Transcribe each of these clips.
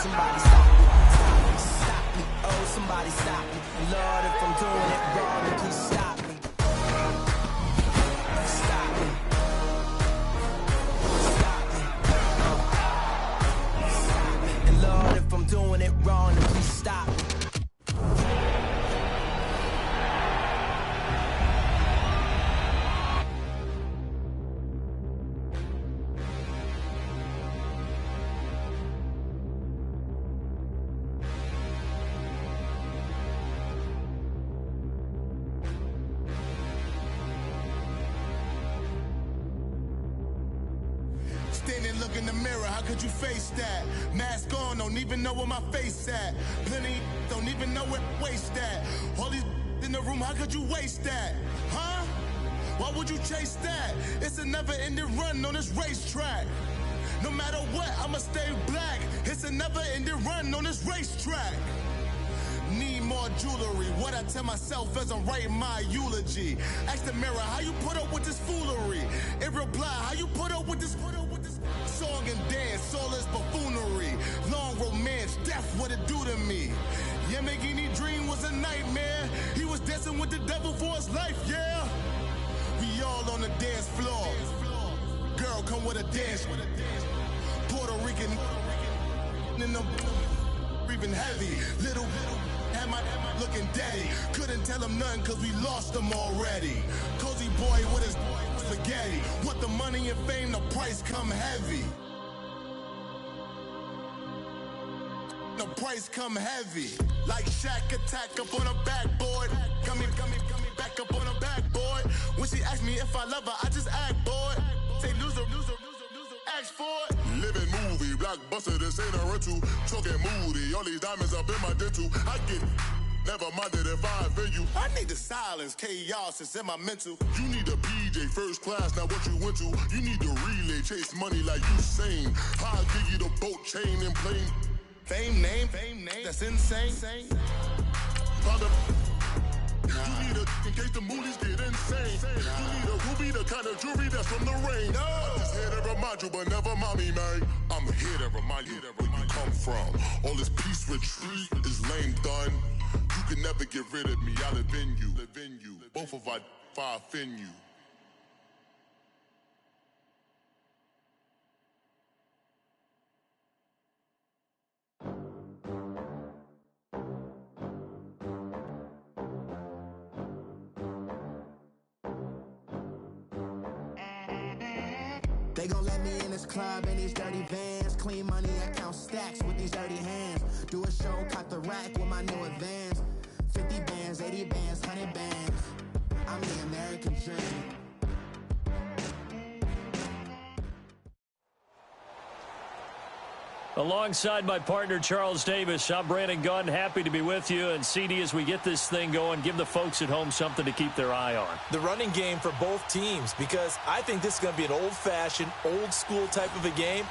somebody stop me, stop me, stop me. Oh, somebody stop me. And Lord, if I'm doing it wrong, then please stop me. Stop me. Stop me. Stop me. And Lord, if I'm doing it wrong, then please stop me. Standing, look in the mirror, how could you face that? Mask on, don't even know where my face at. Plenty, don't even know where waste at. All these in the room, how could you waste that? Huh? Why would you chase that? It's a never-ending run on this racetrack. No matter what, I'ma stay black. It's a never-ending run on this racetrack. Need more jewelry, what I tell myself as I'm writing my eulogy. Ask the mirror, how you put up with this foolery? In reply, how you put up with this song and dance, all this buffoonery. Long romance, death, what it do to me? Yamagini dream was a nightmare. He was dancing with the devil for his life, yeah. We all on the dance floor. Girl, come with a dance. Puerto Rican in them breathing heavy. Little had my looking daddy. Couldn't tell him nothing cause we lost him already. Cozy boy with his spaghetti. Want the money and fame, the price come heavy. The price come heavy. Like Shaq attack up on a backboard. Coming back up on a backboard. When she asked me if I love her, I just act bored. Say loser, ask for it. Living movie, blockbuster, this ain't a rental. Choking moody, all these diamonds up in my dental. I get never minded if I offend you. I need the silence, chaos is in my mental. You need a PJ, first class, not what you went to. You need the relay, chase money like you sane. I'll give you the boat, chain, and plane. Fame name, that's insane. You need a, in case the movies get insane. You need a ruby, the kind of jewelry that's from the rain. I'm just here to remind you, but never mind me, man. I'm here to remind you where you come from. All this peace retreat is lame done. You can never get rid of me, I live in you. Both of our fire offend you. They gon' let me in this club in these dirty vans. Clean money, I count stacks with these dirty hands. Do a show, cut the rack with my new advance. 50 bands, 80 bands, 100 bands. I'm the American dream. Alongside my partner, Charles Davis, I'm Brandon Gunn. Happy to be with you. And CD, as we get this thing going, give the folks at home something to keep their eye on. The running game for both teams, because I think this is going to be an old-fashioned, old-school type of a game.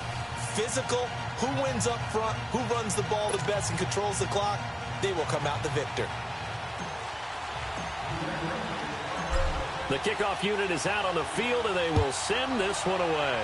Physical, who wins up front, who runs the ball the best and controls the clock, they will come out the victor. The kickoff unit is out on the field, and they will send this one away.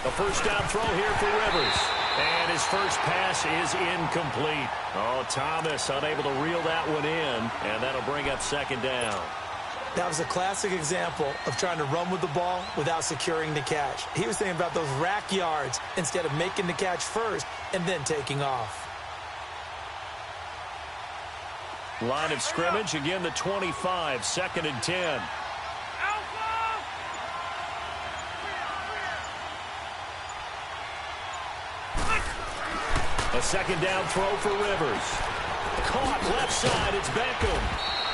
A first down throw here for Rivers. And his first pass is incomplete. Oh, Thomas unable to reel that one in, and that'll bring up second down. That was a classic example of trying to run with the ball without securing the catch. He was thinking about those rack yards instead of making the catch first and then taking off. Line of scrimmage, again the 25, 2nd and 10. A second down throw for Rivers. Caught left side, it's Beckham.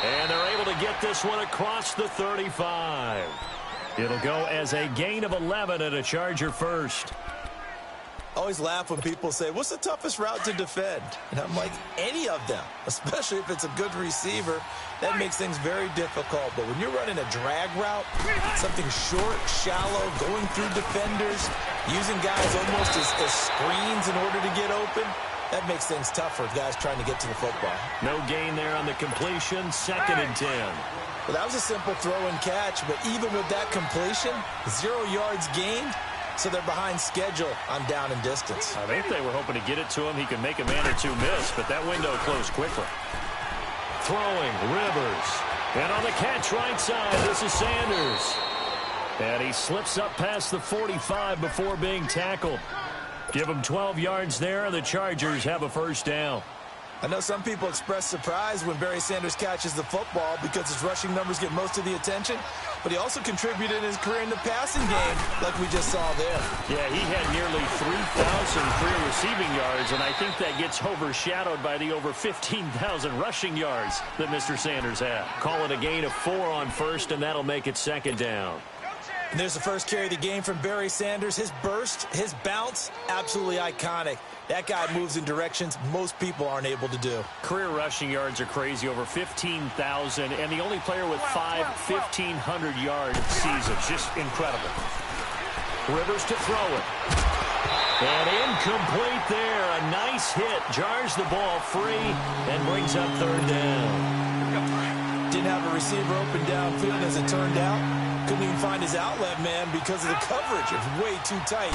And they're able to get this one across the 35. It'll go as a gain of 11 and a Charger first. always laugh when people say, what's the toughest route to defend? And I'm like, any of them, especially if it's a good receiver. That makes things very difficult. But when you're running a drag route, something short, shallow, going through defenders, using guys almost as screens in order to get open, that makes things tough for guys trying to get to the football. No gain there on the completion, 2nd and 10. Well, that was a simple throw and catch, but even with that completion, 0 yards gained, so they're behind schedule on down and distance. I think they were hoping to get it to him. He could make a man or two miss, but that window closed quickly. Throwing, Rivers. And on the catch right side, this is Sanders. And he slips up past the 45 before being tackled. Give him 12 yards there, and the Chargers have a first down. I know some people express surprise when Barry Sanders catches the football because his rushing numbers get most of the attention, but he also contributed in his career in the passing game like we just saw there. Yeah, he had nearly 3,000 career receiving yards, and I think that gets overshadowed by the over 15,000 rushing yards that Mr. Sanders had. Call it a gain of 4 on first, and that'll make it 2nd down. And there's the first carry of the game from Barry Sanders. His burst, his bounce, absolutely iconic. That guy moves in directions most people aren't able to do. Career rushing yards are crazy, over 15,000, and the only player with 5 1,500-yard seasons. Just incredible. Rivers to throw it. And incomplete there. A nice hit. Jars the ball free and brings up 3rd down. Didn't have a receiver open downfield as it turned out. Couldn't even find his outlet man because of the coverage. It was way too tight.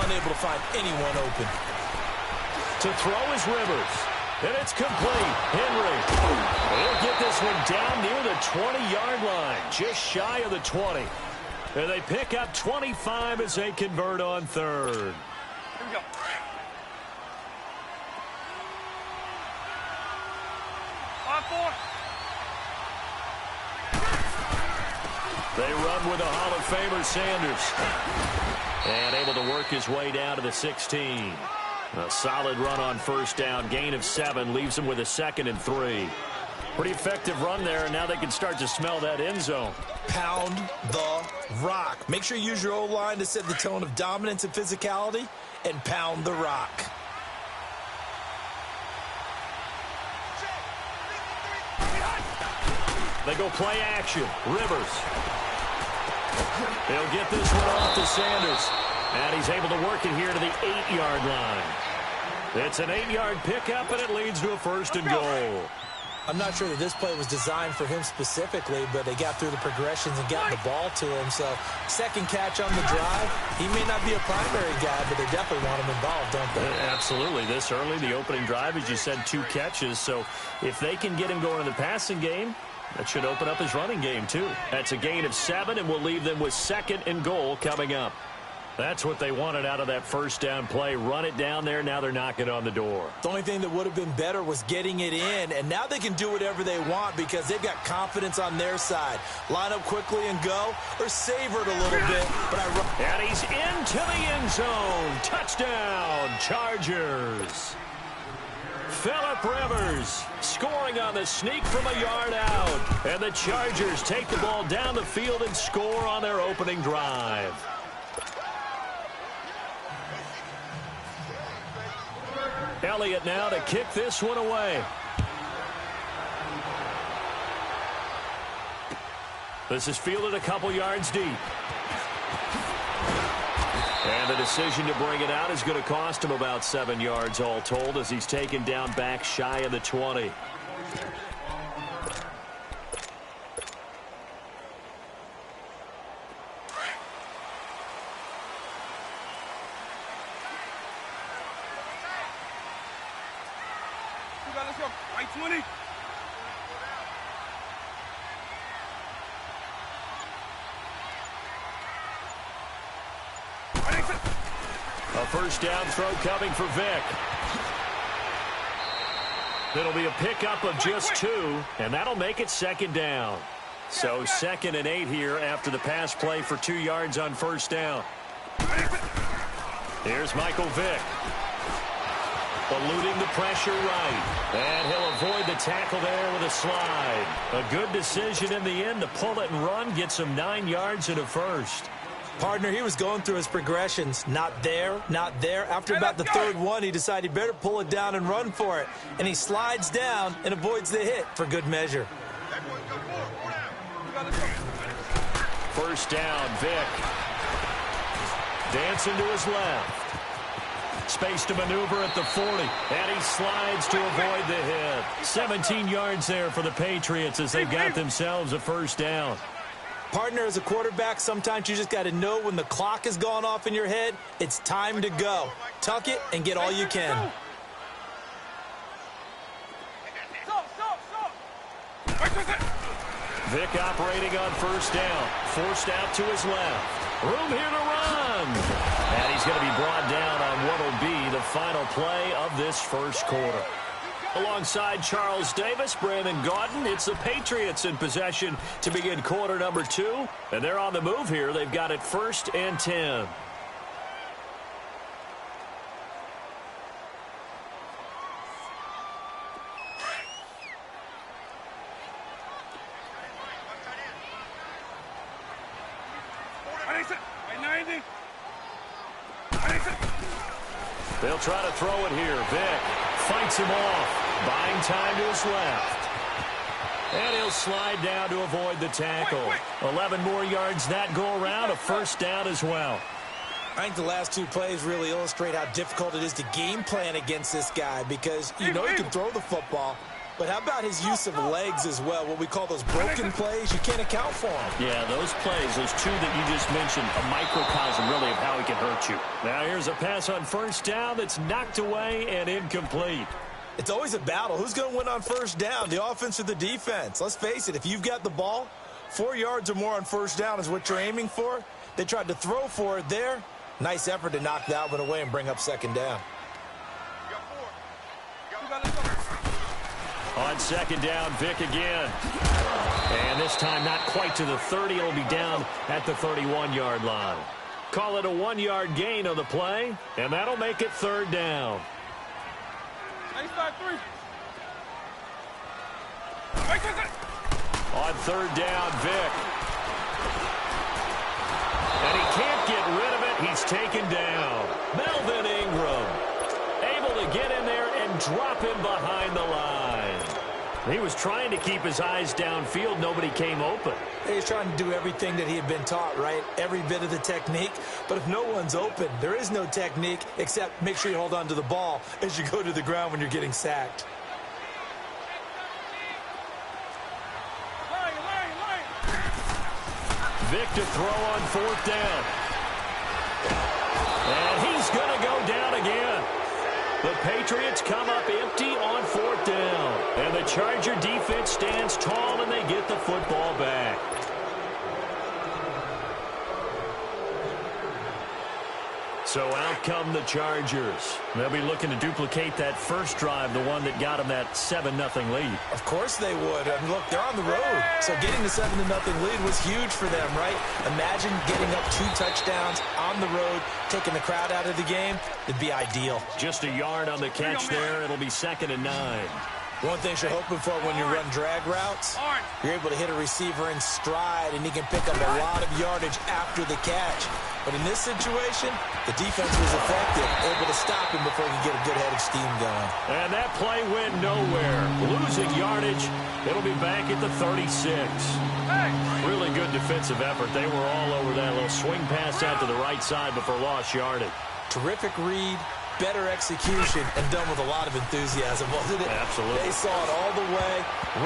Unable to find anyone open. To throw is Rivers. And it's complete. Henry. He'll get this one down near the 20-yard line. Just shy of the 20. And they pick up 25 as they convert on 3rd. Here we go. They run with the Hall of Famer Sanders. And able to work his way down to the 16. A solid run on first down. Gain of 7 leaves him with a 2nd and 3. Pretty effective run there, and now they can start to smell that end zone. Pound the rock. Make sure you use your O-line to set the tone of dominance and physicality, and pound the rock. They go play action. Rivers. He'll get this one off to Sanders. And he's able to work it here to the 8-yard line. It's an 8-yard pickup, and it leads to a 1st and goal. I'm not sure that this play was designed for him specifically, but they got through the progressions and got the ball to him. So, second catch on the drive. He may not be a primary guy, but they definitely want him involved, don't they? Absolutely. This early, the opening drive, as you said, 2 catches. So, if they can get him going in the passing game, that should open up his running game, too. That's a gain of 7, and we'll leave them with 2nd and goal coming up. That's what they wanted out of that first down play. Run it down there. Now they're knocking on the door. The only thing that would have been better was getting it in, and now they can do whatever they want because they've got confidence on their side. Line up quickly and go, or savor it a little bit. And he's into the end zone. Touchdown, Chargers. Phillip Rivers scoring on the sneak from a yard out. And the Chargers take the ball down the field and score on their opening drive. Elliott now to kick this one away. This is fielded a couple yards deep. And the decision to bring it out is going to cost him about 7 yards all told as he's taken down back shy of the 20. Let's go. Right 20. A first down throw coming for Vick. It'll be a pickup of just 2, and that'll make it 2nd down. So 2nd and 8 here after the pass play for 2 yards on first down. Here's Michael Vick. Eluding the pressure right. And he'll avoid the tackle there with a slide. A good decision in the end to pull it and run. Gets him 9 yards and a first. Partner, he was going through his progressions. Not there, not there. After about the third one, he decided he better pull it down and run for it. And he slides down and avoids the hit for good measure. First down, Vic. Dancing to his left. Space to maneuver at the 40. And he slides to avoid the hit. 17 yards there for the Patriots as they've got themselves a first down. Partner, as a quarterback, sometimes you just got to know when the clock has gone off in your head, it's time to go. Tuck it and get all you can. Vic operating on first down. Forced out to his left. Room here to run. And he's going to be brought down on what will be the final play of this first quarter. Alongside Charles Davis, Brandon Gaudin, it's the Patriots in possession to begin quarter number 2. And they're on the move here. They've got it 1st and 10. They'll try to throw it here. Vic fights him off, buying time to his left. And he'll slide down to avoid the tackle. 11 more yards that go around, a first down as well. I think the last 2 plays really illustrate how difficult it is to game plan against this guy because you know he can throw the football, but how about his use of legs as well, what we call those broken plays? You can't account for them. Yeah, those plays, those 2 that you just mentioned, a microcosm really of how he can hurt you. Now here's a pass on first down that's knocked away and incomplete. It's always a battle. Who's going to win on first down, the offense or the defense? Let's face it, if you've got the ball, 4 yards or more on first down is what you're aiming for. They tried to throw for it there. Nice effort to knock that one away and bring up second down. On second down, Vic again. And this time not quite to the 30. It'll be down at the 31-yard line. Call it a 1-yard gain on the play, and that'll make it 3rd down. On 3rd down, Vic. And he can't get rid of it. He's taken down. Melvin Ingram able to get in there and drop him behind the line. He was trying to keep his eyes downfield. Nobody came open. He was trying to do everything that he had been taught, right? Every bit of the technique. But if no one's open, there is no technique except make sure you hold on to the ball as you go to the ground when you're getting sacked. Vic to throw on 4th down. And he's going to go down again. The Patriots come up empty on 4th down. And the Charger defense stands tall and they get the football back. So out come the Chargers. They'll be looking to duplicate that first drive, the one that got them that 7-0 lead. Of course they would. I mean, look, they're on the road. So getting the 7-0 lead was huge for them, right? Imagine getting up 2 touchdowns on the road, taking the crowd out of the game. It'd be ideal. Just a yard on the catch there. It'll be 2nd and 9. One thing you're hoping for when you run drag routes, you're able to hit a receiver in stride, and he can pick up a lot of yardage after the catch. But in this situation, the defense was effective, able to stop him before he could get a good head of steam going. And that play went nowhere. Losing yardage, it'll be back at the 36. Really good defensive effort. They were all over that little swing pass out to the right side before lost yardage. Terrific read. Better execution, and done with a lot of enthusiasm, wasn't it? Absolutely. They saw it all the way,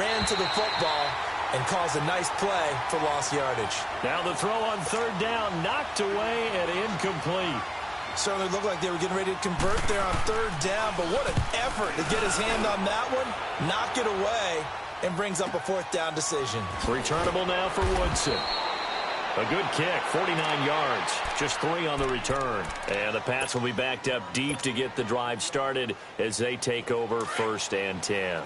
ran to the football, and caused a nice play for lost yardage. Now the throw on 3rd down, knocked away and incomplete. Certainly looked like they were getting ready to convert there on 3rd down, but what an effort to get his hand on that one, knock it away, and brings up a 4th down decision. Returnable now for Woodson. A good kick, 49 yards, just 3 on the return. And the Pats will be backed up deep to get the drive started as they take over 1st and 10.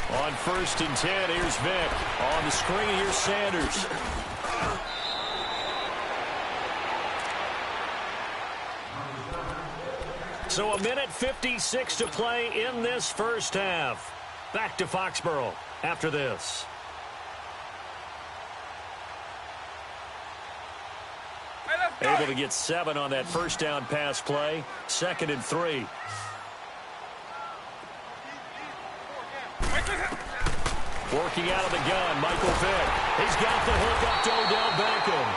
On 1st and 10, here's Vic. On the screen, here's Sanders. So a minute 56 to play in this first half. Back to Foxborough after this. Able to get 7 on that first down pass play. 2nd and 3. Working out of the gun, Michael Vick. He's got the hook up to Odell Beckham.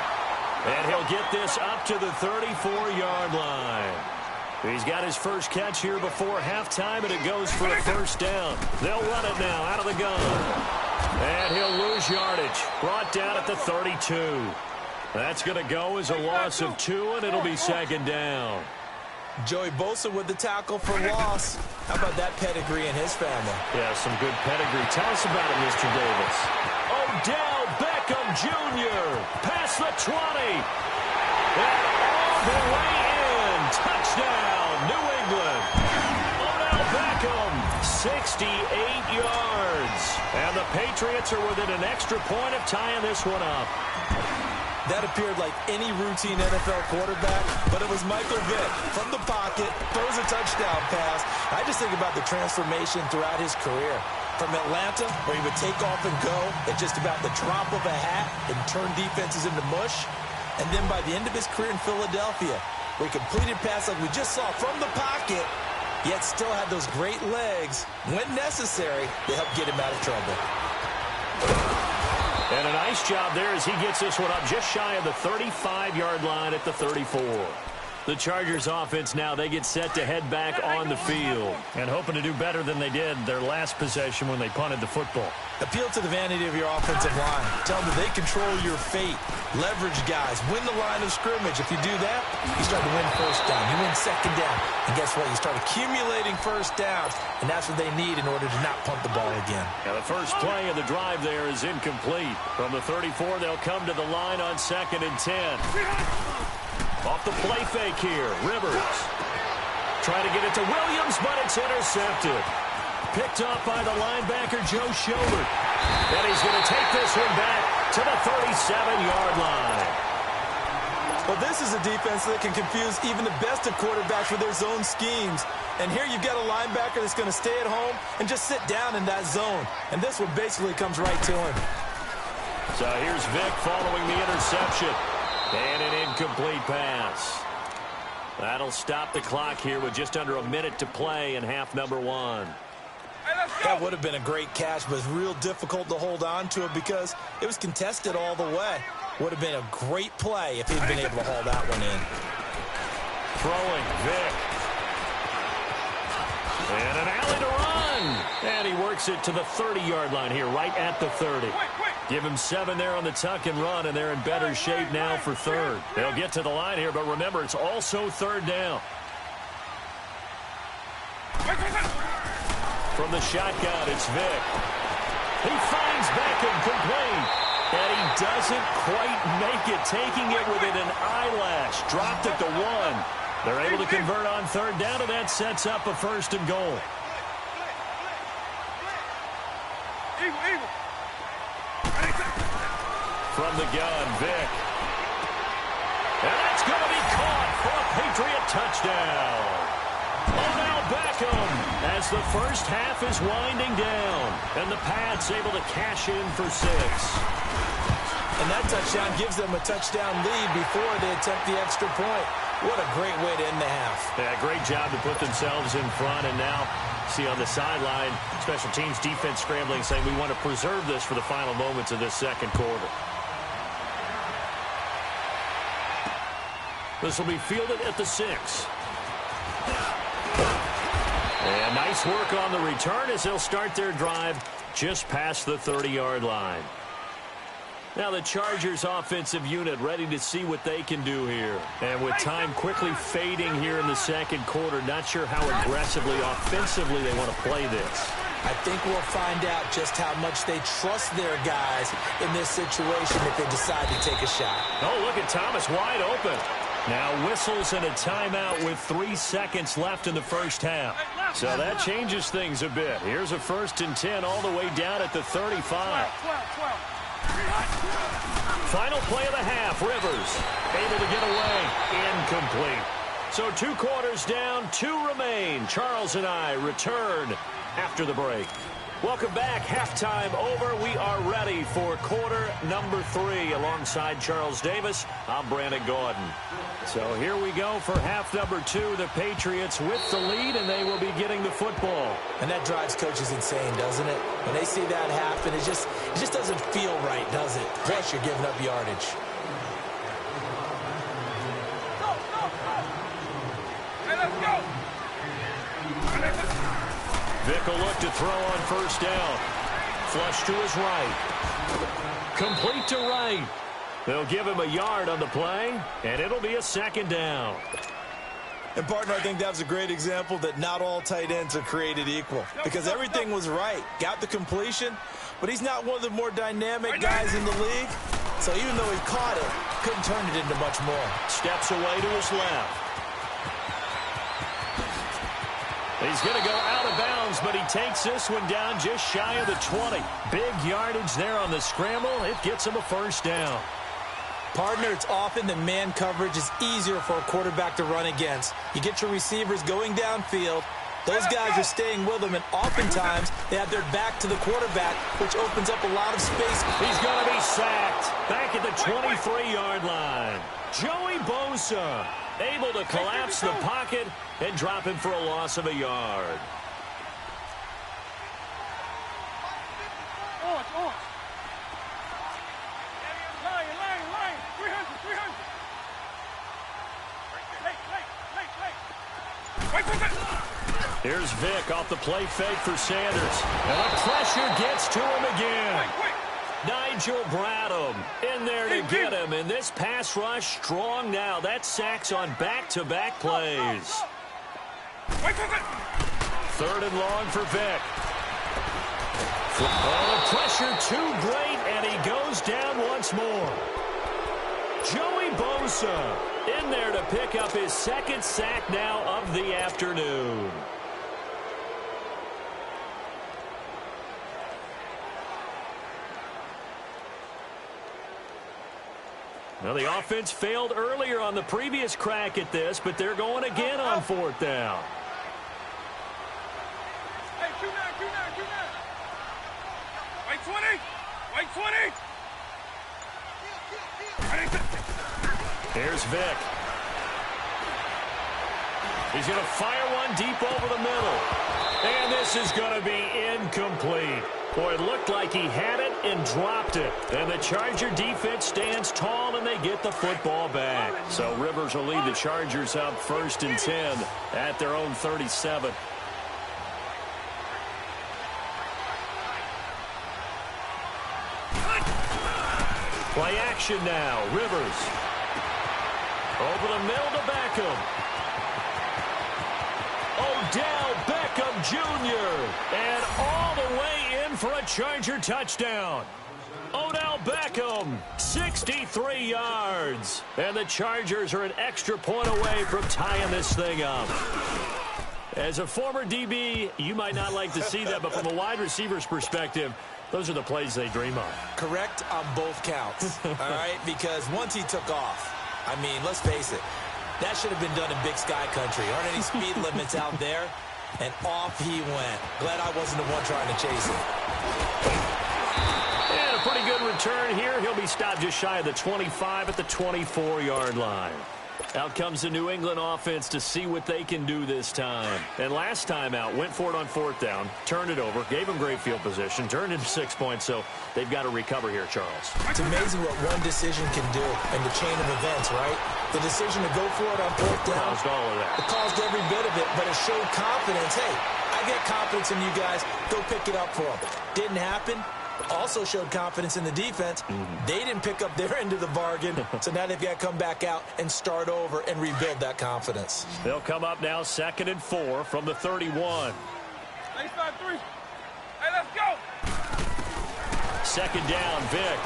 And he'll get this up to the 34-yard line. He's got his first catch here before halftime, and it goes for a first down. They'll run it now out of the gun. And he'll lose yardage. Brought down at the 32. That's going to go as a loss of 2, and it'll be 2nd down. Joey Bosa with the tackle for loss. How about that pedigree in his family? Yeah, some good pedigree. Tell us about it, Mr. Davis. Odell Beckham Jr. past the 20. And all the way in. Touchdown, New England. Odell Beckham, 68 yards. And the Patriots are within an extra point of tying this one up. That appeared like any routine NFL quarterback, but it was Michael Vick from the pocket, throws a touchdown pass. I just think about the transformation throughout his career. From Atlanta, where he would take off and go at just about the drop of a hat and turn defenses into mush. And then by the end of his career in Philadelphia, where he completed passes like we just saw from the pocket, yet still had those great legs. When necessary, they helped get him out of trouble. And a nice job there as he gets this one up just shy of the 35-yard line at the 34. The Chargers offense now, they get set to head back on the field and hoping to do better than they did their last possession when they punted the football. Appeal to the vanity of your offensive line. Tell them that they control your fate. Leverage guys. Win the line of scrimmage. If you do that, you start to win first down. You win 2nd down. And guess what? You start accumulating first downs, and that's what they need in order to not punt the ball again. Now the first play of the drive there is incomplete. From the 34, they'll come to the line on 2nd and 10. Off the play fake here, Rivers. Trying to get it to Williams, but it's intercepted. Picked off by the linebacker, Joe Schobert. And he's going to take this one back to the 37-yard line. Well, this is a defense that can confuse even the best of quarterbacks with their zone schemes. And here you've got a linebacker that's going to stay at home and just sit down in that zone. And this one basically comes right to him. So here's Vick following the interception. And an incomplete pass. That'll stop the clock here with just under a minute to play in half number 1. That would have been a great catch, but it's real difficult to hold on to it because it was contested all the way. Would have been a great play if he'd been able to haul that one in. Throwing, Vick. And an alley to run. And he works it to the 30-yard line here, right at the 30. Give him 7 there on the tuck and run, and they're in better shape now for 3rd. They'll get to the line here, but remember, it's also 3rd down. From the shotgun, it's Vick. He finds Beckham complete, and he doesn't quite make it, taking it within an eyelash. Dropped it to 1. They're able to convert on 3rd down, and that sets up a 1st and goal. From the gun, Vick. And that's going to be caught for a Patriot touchdown. Odell Beckham as the first half is winding down. And the Pats able to cash in for 6. And that touchdown gives them a touchdown lead before they attempt the extra point. What a great way to end the half. Yeah, great job to put themselves in front. And now, see on the sideline, special teams defense scrambling, saying we want to preserve this for the final moments of this 2nd quarter. This will be fielded at the 6. And nice work on the return as they'll start their drive just past the 30-yard line. Now the Chargers offensive unit ready to see what they can do here. And with time quickly fading here in the 2nd quarter, not sure how aggressively, offensively they want to play this. I think we'll find out just how much they trust their guys in this situation if they decide to take a shot. Oh, look at Thomas wide open. Now whistles and a timeout with 3 seconds left in the first half. So that changes things a bit. Here's a 1st and 10 all the way down at the 35. Final play of the half. Rivers able to get away. Incomplete. So 2 quarters down, 2 remain. Charles and I return after the break. Welcome back. Halftime over. We are ready for quarter number 3. Alongside Charles Davis, I'm Brandon Gordon. So here we go for half number 2. The Patriots with the lead, and they will be getting the football. And that drives coaches insane, doesn't it? When they see that happen, it just doesn't feel right, does it? Plus, you're giving up yardage. Vick will look to throw on first down. Flush to his right. Complete to right. They'll give him a yard on the play, and it'll be a second down. And, partner, I think that was a great example that not all tight ends are created equal because everything was right. Got the completion, but he's not one of the more dynamic guys in the league. So even though he caught it, couldn't turn it into much more. Steps away to his left. He's going to go out of bounds, but he takes this one down just shy of the 20. Big yardage there on the scramble. It gets him a first down. Partner, it's often that man coverage is easier for a quarterback to run against. You get your receivers going downfield. Those guys are staying with them, and oftentimes they have their back to the quarterback, which opens up a lot of space. He's going to be sacked back at the 23-yard line. Joey Bosa able to collapse the pocket and drop him for a loss of a yard. Here's Vick off the play fake for Sanders. And the pressure gets to him again. Nigel Bradham in there to get him. And this pass rush strong now. That's sacks on back-to-back plays. 3rd and long for Vick. Oh, the pressure too great, and he goes down once more. Joey Bosa in there to pick up his 2nd sack now of the afternoon. Well, the offense failed earlier on the previous crack at this, but they're going again on 4th down. Hey, 2-9. Wait 20. Here's Vick. He's going to fire one deep over the middle. And this is going to be incomplete. Boy, it looked like he had it and dropped it. And the Charger defense stands tall, and they get the football back. So Rivers will lead the Chargers up 1st and 10 at their own 37. Play action now. Rivers. Over the middle to Beckham. Odell Beckham Jr. And all the way in for a Charger touchdown. Odell Beckham, 63 yards. And the Chargers are an extra point away from tying this thing up. As a former DB, you might not like to see that, but from a wide receiver's perspective, those are the plays they dream of. Correct on both counts, all right? Because once he took off, I mean, let's face it, that should have been done in Big Sky Country. Aren't any speed limits out there? And off he went. Glad I wasn't the one trying to chase him. And a pretty good return here. He'll be stopped just shy of the 25 at the 24-yard line. Out comes the New England offense to see what they can do this time. And last time out, went for it on 4th down, turned it over, gave them great field position, turned into 6 points, so they've got to recover here, Charles. It's amazing what one decision can do in the chain of events, right? The decision to go for it on 4th down. Caused all of that. It caused every bit of it, but it showed confidence. Hey, I get confidence in you guys. Go pick it up for them. Didn't happen. Also showed confidence in the defense. They didn't pick up their end of the bargain, so now they've got to come back out and start over and rebuild that confidence. They'll come up now 2nd and 4 from the 31. Hey, 5-3. Hey, let's go. 2nd down, Vick.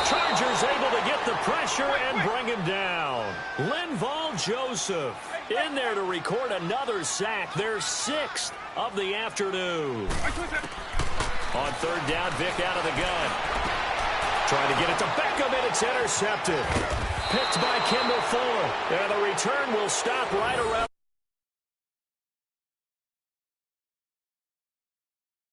Chargers able to get the pressure and bring him down. Linval Joseph in there to record another sack, their 6th of the afternoon. On 3rd down, Vick out of the gun. Trying to get it to Beckham, and it's intercepted. Picked by Kendall Fuller. And the return will stop right around.